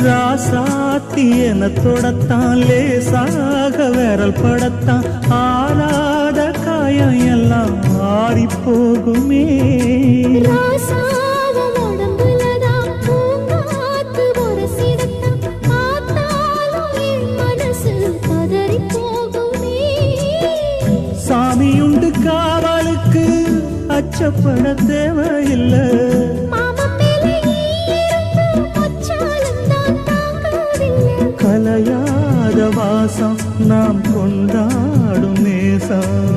ராசாத்தி என தொடத்தான் லேசாக விரல் படத்தான் ஆறாத காயம் எல்லாம் ஆறி போகுமே சாமியுண்டு காவலுக்கு அச்சப்பட தேவையில்லை கலையாத வாசம் நாம் கொண்டாடும் நேசம்